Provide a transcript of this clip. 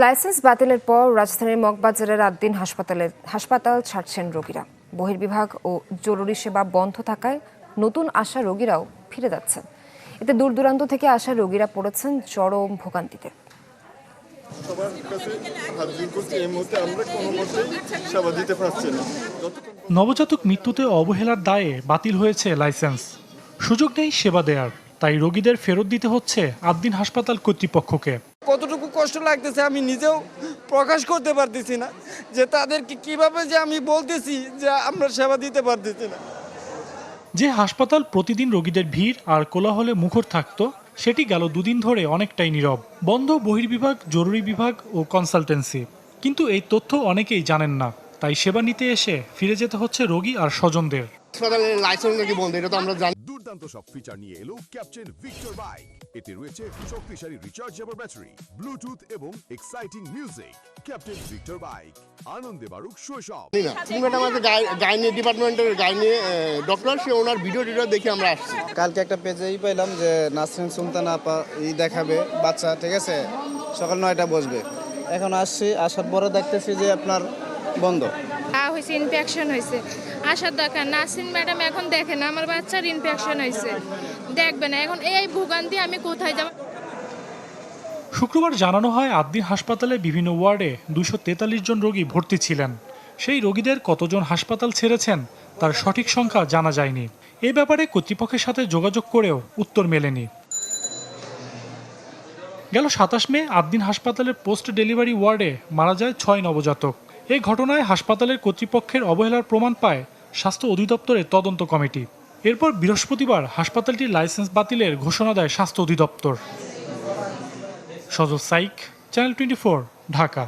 Licence বাতিলের পর রাজধানীর মগবাজারের আদ্দিন হাসপাতাল ছাড়ছেন রোগীরা। বহির্বিভাগ ও জরুরি সেবা বন্ধ থাকায় নতুন আসা রোগীরাও ফিরে যাচ্ছেন। এতে দূর দূরান্ত থেকে আসা রোগীরা পড়েছেন চরম ভোগান্তিতে। নবজাতক মৃত্যুতে অবহেলার দায়ে বাতিল হয়েছে লাইসেন্স, সুযোগ নেই সেবা দেওয়ার, তাই রোগীদের ফেরত দিতে হচ্ছে আদ্দিন হাসপাতাল কর্তৃপক্ষকে। কতটুকু কষ্ট লাগতেছে আমি নিজেও প্রকাশ করতে পারতেছি না, যে তাদেরকে কিভাবে যে আমি বলতেছি যে আমরা সেবা দিতে পারতেছি না। যে হাসপাতাল প্রতিদিন রোগীদের ভিড় আর কোলাহলে মুখর থাকতো, সেটি গেল দুদিন ধরে অনেকটাই নীরব। বন্ধ বহির্বিভাগ, জরুরি বিভাগ ও কনসালটেন্সি। কিন্তু এই তথ্য অনেকেই জানেন না, তাই সেবা নিতে এসে ফিরে যেতে হচ্ছে রোগী আর স্বজনদের। হাসপাতালের লাইসেন্স নাকি বন্ধ, এটা তো আমরা জানি। দুর্দান্ত সব ফিচার নিয়ে এলো ক্যাপ্টেন ভিক্টর বাইক। এতে রয়েছে শক্তিশালী রিচার্জেবল ব্যাটারি, ব্লুটুথ এবং exciting music. Captain Victor bike, আনন্দে বাড়ুক শৈশব। ম্যাডাম আমাদের গাইনি ডিপার্টমেন্টের গাইনি ডক্টর, সে ওনার ভিডিও দেখে আমরা আসছি। কালকে একটা পেজেই পেলাম যে নাসরিন সুলতানা আপা দেখাবে বাচ্চা, ঠিক আছে, সকাল 9টা বসবে। এখন আসছি, আসার পরে দেখতেছি যে আপনার বন্ধ হয়েছে, ইনফেকশন হয়েছে। আসার দরকার, নাসরিন ম্যাডাম এখন দেখেন আমার বাচ্চার ইনফেকশন হয়েছে, দেখবে না। এখন এই ভোগান্তি আমি কোথায় যাব? শুক্রবার জানানো হয় আদ্দিন হাসপাতালে বিভিন্ন ওয়ার্ডে 243 জন রোগী ভর্তি ছিলেন। সেই রোগীদের কতজন হাসপাতাল ছেড়েছেন তার সঠিক সংখ্যা জানা যায়নি। এ ব্যাপারে কর্তৃপক্ষের সাথে যোগাযোগ করেও উত্তর মেলেনি। গেল 27 মে আদ্দিন হাসপাতালের পোস্ট ডেলিভারি ওয়ার্ডে মারা যায় 6 নবজাতক। এই ঘটনায় হাসপাতালের কর্তৃপক্ষের অবহেলার প্রমাণ পায় স্বাস্থ্য অধিদপ্তরের তদন্ত কমিটি। এরপর বৃহস্পতিবার হাসপাতালটির লাইসেন্স বাতিলের ঘোষণা দেয় স্বাস্থ্য অধিদপ্তর। সজল সাইক, চ্যানেল 24, ঢাকা।